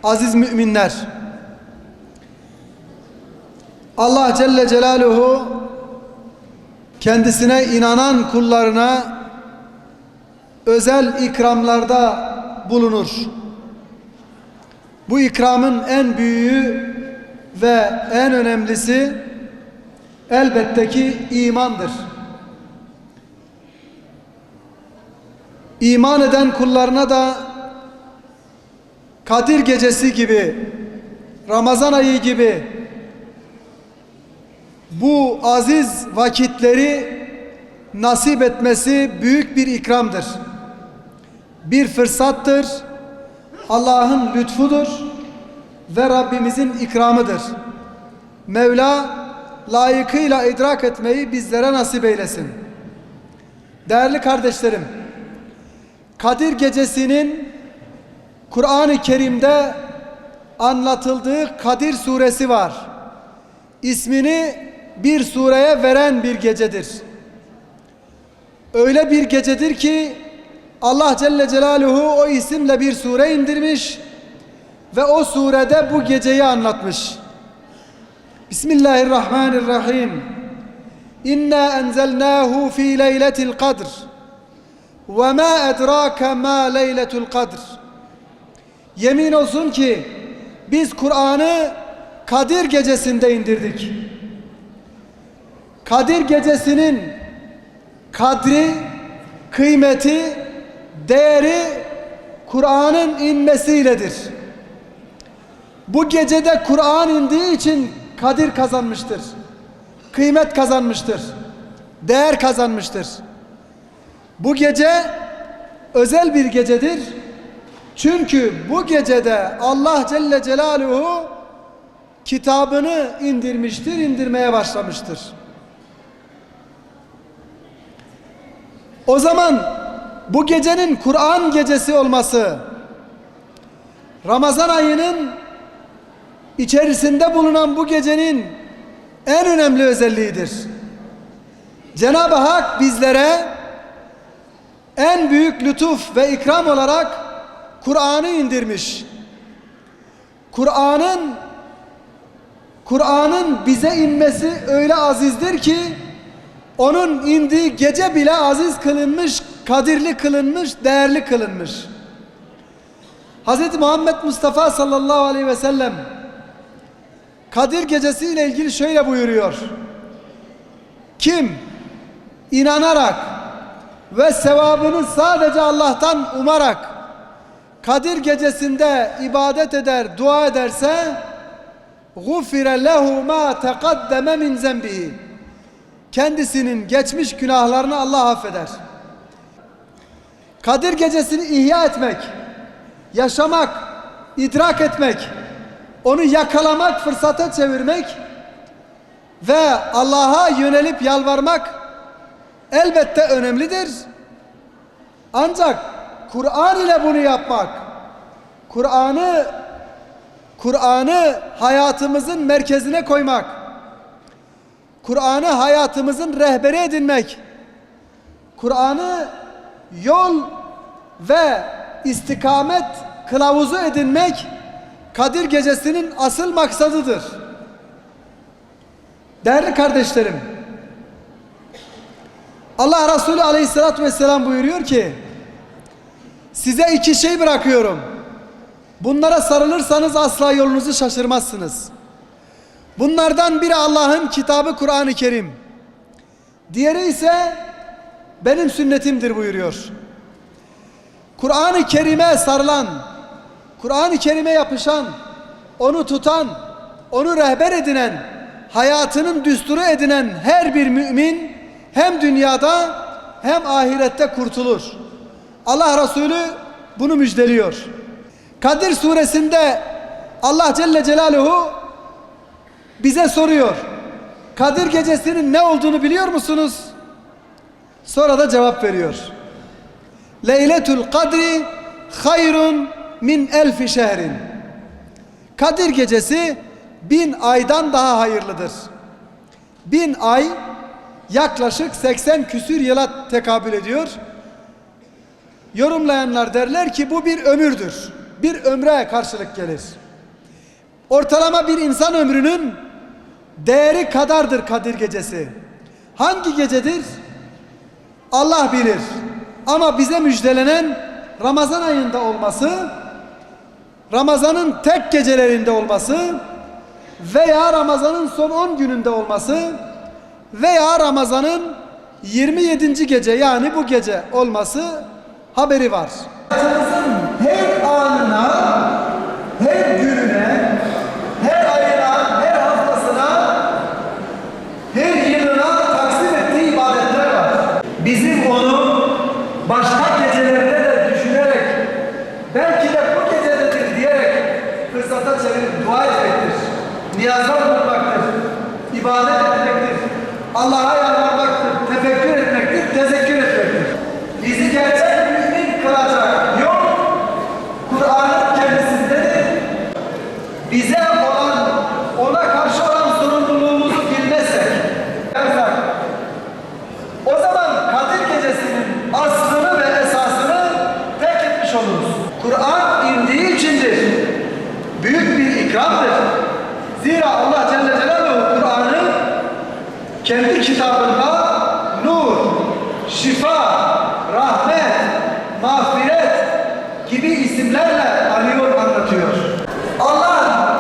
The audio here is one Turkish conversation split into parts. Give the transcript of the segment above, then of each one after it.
Aziz müminler, Allah Celle Celaluhu kendisine inanan kullarına özel ikramlarda bulunur. Bu ikramın en büyüğü ve en önemlisi elbette ki imandır. İman eden kullarına da Kadir Gecesi gibi, Ramazan ayı gibi bu aziz vakitleri nasip etmesi büyük bir ikramdır. Bir fırsattır, Allah'ın lütfudur ve Rabbimizin ikramıdır. Mevla layıkıyla idrak etmeyi bizlere nasip eylesin. Değerli kardeşlerim, Kadir Gecesi'nin Kur'an-ı Kerim'de anlatıldığı Kadir Suresi var. İsmini bir sureye veren bir gecedir. Öyle bir gecedir ki Allah Celle Celaluhu o isimle bir sure indirmiş ve o surede bu geceyi anlatmış. Bismillahirrahmanirrahim. İnna enzelnahu fi leyletil kadr ve ma edrake ma leyletul kadr. Yemin olsun ki biz Kur'an'ı Kadir Gecesi'nde indirdik. Kadir Gecesi'nin kadri, kıymeti, değeri Kur'an'ın inmesiyledir. Bu gecede Kur'an indiği için kadir kazanmıştır. Kıymet kazanmıştır. Değer kazanmıştır. Bu gece özel bir gecedir. Çünkü bu gecede Allah Celle Celaluhu kitabını indirmiştir, indirmeye başlamıştır. O zaman bu gecenin Kur'an gecesi olması, Ramazan ayının içerisinde bulunan bu gecenin en önemli özelliğidir. Cenab-ı Hak bizlere en büyük lütuf ve ikram olarak Kur'an'ı indirmiş. Kur'an'ın bize inmesi öyle azizdir ki onun indiği gece bile aziz kılınmış, kadirli kılınmış, değerli kılınmış. Hz. Muhammed Mustafa sallallahu aleyhi ve sellem Kadir Gecesi ile ilgili şöyle buyuruyor: kim inanarak ve sevabını sadece Allah'tan umarak Kadir Gecesi'nde ibadet eder, dua ederse غُفِرَ لَهُ مَا تَقَدَّمَ مِنْ زَنْبِهِ, kendisinin geçmiş günahlarını Allah affeder. Kadir Gecesi'ni ihya etmek, yaşamak, idrak etmek, onu yakalamak, fırsata çevirmek ve Allah'a yönelip yalvarmak elbette önemlidir. Ancak Kur'an ile bunu yapmak, Kur'an'ı hayatımızın merkezine koymak, Kur'an'ı hayatımızın rehberi edinmek, Kur'an'ı yol ve istikamet kılavuzu edinmek Kadir Gecesi'nin asıl maksadıdır. Değerli kardeşlerim, Allah Resulü Aleyhisselatü Vesselam buyuruyor ki size iki şey bırakıyorum. Bunlara sarılırsanız asla yolunuzu şaşırmazsınız. Bunlardan biri Allah'ın kitabı Kur'an-ı Kerim. Diğeri ise benim sünnetimdir buyuruyor. Kur'an-ı Kerim'e sarılan, Kur'an-ı Kerim'e yapışan, onu tutan, onu rehber edinen, hayatının düsturu edinen her bir mümin hem dünyada hem ahirette kurtulur. Allah Resulü bunu müjdeliyor. Kadir Suresinde Allah Celle Celaluhu bize soruyor: Kadir Gecesi'nin ne olduğunu biliyor musunuz? Sonra da cevap veriyor: Leyletul Kadri hayrun min elfi şehrin. Kadir Gecesi 1000 aydan daha hayırlıdır. 1000 ay yaklaşık 80 küsür yıla tekabül ediyor. Yorumlayanlar derler ki bu bir ömürdür. bir ömre karşılık gelir. Ortalama bir insan ömrünün değeri kadardır Kadir Gecesi. Hangi gecedir? Allah bilir. Ama bize müjdelenen Ramazan ayında olması, Ramazan'ın tek gecelerinde olması veya Ramazan'ın son 10 gününde olması veya Ramazan'ın 27. gece, yani bu gece olması haberi var. Her anına, her gününe, her ayına, her haftasına, her yılına taksim ettiği ibadetler var. Bizim onu başka gecelerde de düşünerek, belki de bu gecededir diyerek fırsata çevirip dua etmektir. Niyazda bulunmaktır. İbadet etmektir. Allah'a yalvarmaktır. Tefekkür etmektir. Tezekkür etmektir. Bizi gerçek mümin kılacak yol Kur'an'ın kendisindedir. Bize olan, ona karşı olan sorumluluğumuzu bilmezsek, o zaman Kadir Gecesi'nin aslını ve esasını terk etmiş oluruz. Kur'an indiği içindir. Büyük bir ikramdır. Zira Allah Celle Celaluhu Kur'an'ı kendi kitabında nur, şifa, rahmet, mağfiret gibi isimlerle anıyor, anlatıyor. Allah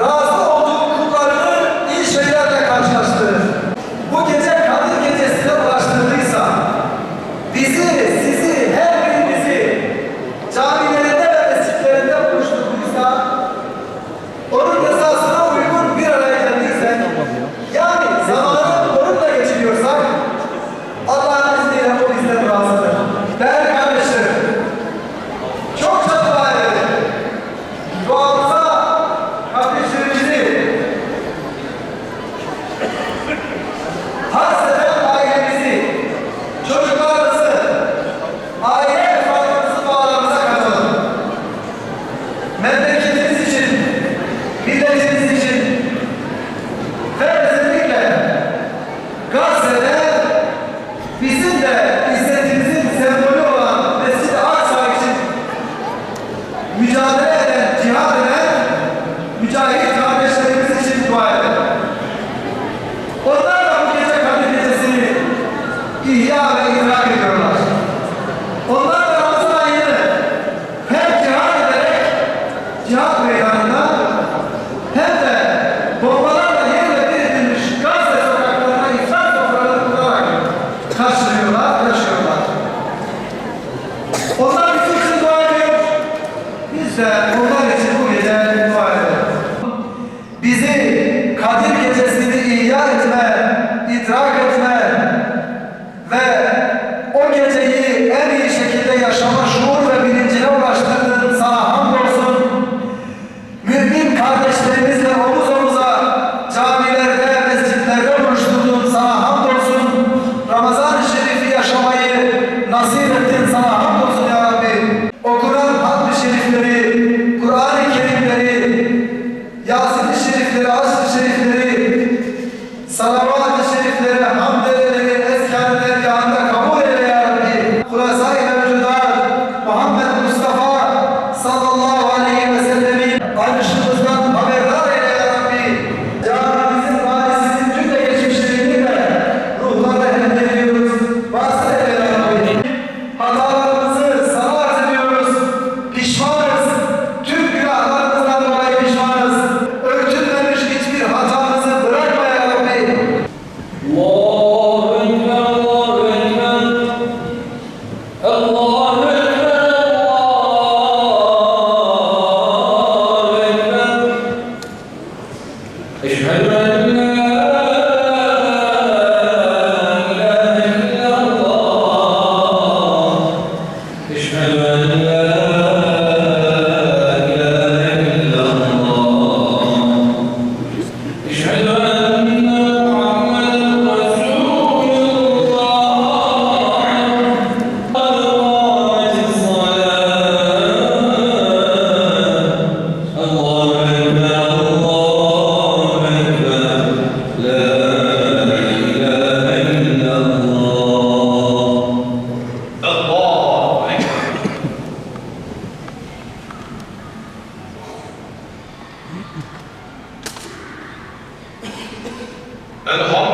razı olduğu kullarını iyi şeylerle karşılaştırır. Bu gece Kadir Gecesi'ne ulaştırdıysa, bizi, sizi, her birimizi camilerinde ve mescitlerinde buluşturduysa, onun rızasına uygun bir araya geldiyse, yani zamanı onunla geçiriyorsak, Allah'ın izniyle o bizden razıdır. Değerli kardeşlerim, çokça dua edelim. Duamıza kardeşlerimizi, hasreden ailemizi, çocuklarımızı, aile efradımızı dualarımıza katalım. Memleketimiz için, milletimiz için ve özellikle Gazze'de bizim de izzetimizin sembolü olan Mescid-i Aksa için mücadele eden, cihad eden mücahit kardeşlerimiz için dua edelim. Onlar da bu gece Kadir Gecesi'ni ihya ve idrak ediyorlar. Onlar da Ramazan ayını hem cihad ederek cihad meydanında hem de bombalarla yerle bir edilmiş Gazze sokaklarına iftar sofraları kurarak karşılıyorlar, yaşıyorlar. Onlar bizim için dua ediyor. Biz de onlar için bu gece dua edelim. Bizi Kadir Gecesi'ni ihya etme, idrak etme ve o geceyi en iyi şekilde yaşama şuur ve bilincine ulaştırdığın sana hamdolsun. Mümin kardeşlerimizle omuz omuza camilerde, mescitlerde buluşturduğun sana hamdolsun. Ramazan-ı Şerif'i yaşamayı nasip ettin, sana hamdolsun ya Rabbi. Okunan hamd-ı şerifleri, Kur'an-ı Kerimleri Elhamdülillah.